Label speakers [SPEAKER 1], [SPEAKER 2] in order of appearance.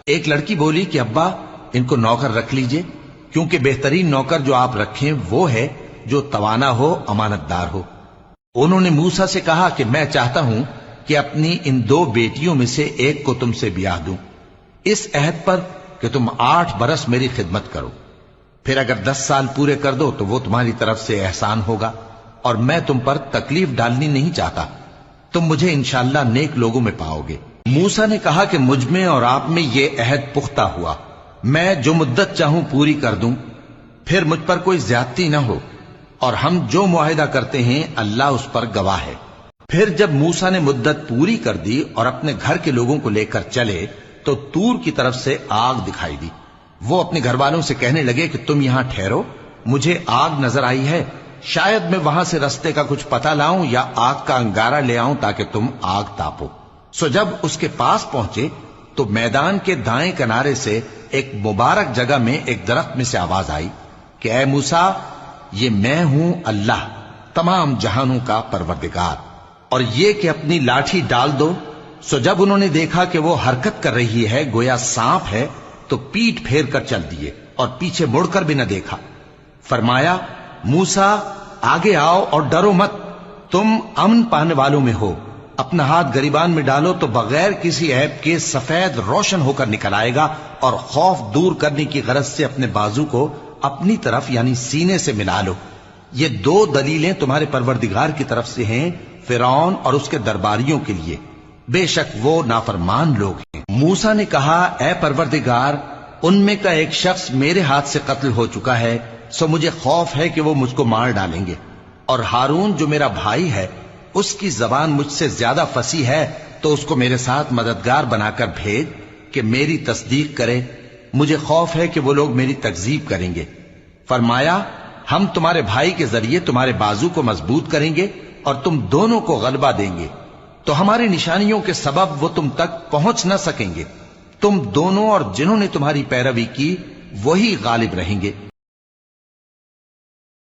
[SPEAKER 1] ایک لڑکی بولی کہ ابا ان کو نوکر رکھ لیجئے، کیونکہ بہترین نوکر جو آپ رکھیں وہ ہے جو توانا ہو، امانت دار ہو۔ انہوں نے موسیٰ سے کہا کہ میں چاہتا ہوں کہ اپنی ان 2 بیٹیوں میں سے ایک کو تم سے بیاہ دوں، اس عہد پر کہ تم 8 برس میری خدمت کرو، پھر اگر 10 سال پورے کر دو تو وہ تمہاری طرف سے احسان ہوگا، اور میں تم پر تکلیف ڈالنی نہیں چاہتا، تم مجھے انشاءاللہ نیک لوگوں میں پاؤ گے۔ موسیٰ نے کہا کہ مجھ میں اور آپ میں یہ عہد پختہ ہوا، میں جو مدت چاہوں پوری کر دوں، پھر مجھ پر کوئی زیادتی نہ ہو، اور ہم جو معاہدہ کرتے ہیں اللہ اس پر گواہ ہے۔ پھر جب موسیٰ نے مدت پوری کر دی اور اپنے گھر کے لوگوں کو لے کر چلے تو طور کی طرف سے آگ دکھائی دی۔ وہ اپنے گھر والوں سے کہنے لگے کہ تم یہاں ٹھہرو، مجھے آگ نظر آئی ہے، شاید میں وہاں سے رستے کا کچھ پتہ لاؤں یا آگ کا انگارہ لے آؤں تاکہ تم آگ تاپو۔ سو جب اس کے پاس پہنچے تو میدان کے دائیں کنارے سے ایک مبارک جگہ میں ایک درخت میں سے آواز آئی کہ اے موسیٰ، یہ میں ہوں اللہ، تمام جہانوں کا پروردگار، اور یہ کہ اپنی لاٹھی ڈال دو۔ سو جب انہوں نے دیکھا کہ وہ حرکت کر رہی ہے گویا سانپ ہے تو پیٹ پھیر کر چل دیے اور پیچھے مڑ کر بھی نہ دیکھا۔ فرمایا موسیٰ آگے آؤ اور ڈرو مت، تم امن پانے والوں میں ہو، اپنا ہاتھ گریبان میں ڈالو تو بغیر کسی عیب کے سفید روشن ہو کر نکل آئے گا، اور خوف دور کرنے کی غرض سے اپنے بازو کو اپنی طرف یعنی سینے سے ملا لو۔ یہ 2 دلیلیں تمہارے پروردگار کی طرف سے ہیں فرعون اور اس کے درباریوں کے لیے، بے شک وہ نافرمان لوگ ہیں۔ موسیٰ نے کہا اے پروردگار، ان میں کا ایک شخص میرے ہاتھ سے قتل ہو چکا ہے، سو مجھے خوف ہے کہ وہ مجھ کو مار ڈالیں گے، اور ہارون جو میرا بھائی ہے اس کی زبان مجھ سے زیادہ فصیح ہے، تو اس کو میرے ساتھ مددگار بنا کر بھیج کہ میری تصدیق کرے، مجھے خوف ہے کہ وہ لوگ میری تکذیب کریں گے۔ فرمایا ہم تمہارے بھائی کے ذریعے تمہارے بازو کو مضبوط کریں گے اور تم دونوں کو غلبہ دیں گے، تو ہماری نشانیوں کے سبب وہ تم تک پہنچ نہ سکیں گے، تم دونوں اور جنہوں نے تمہاری پیروی کی وہی غالب رہیں گے۔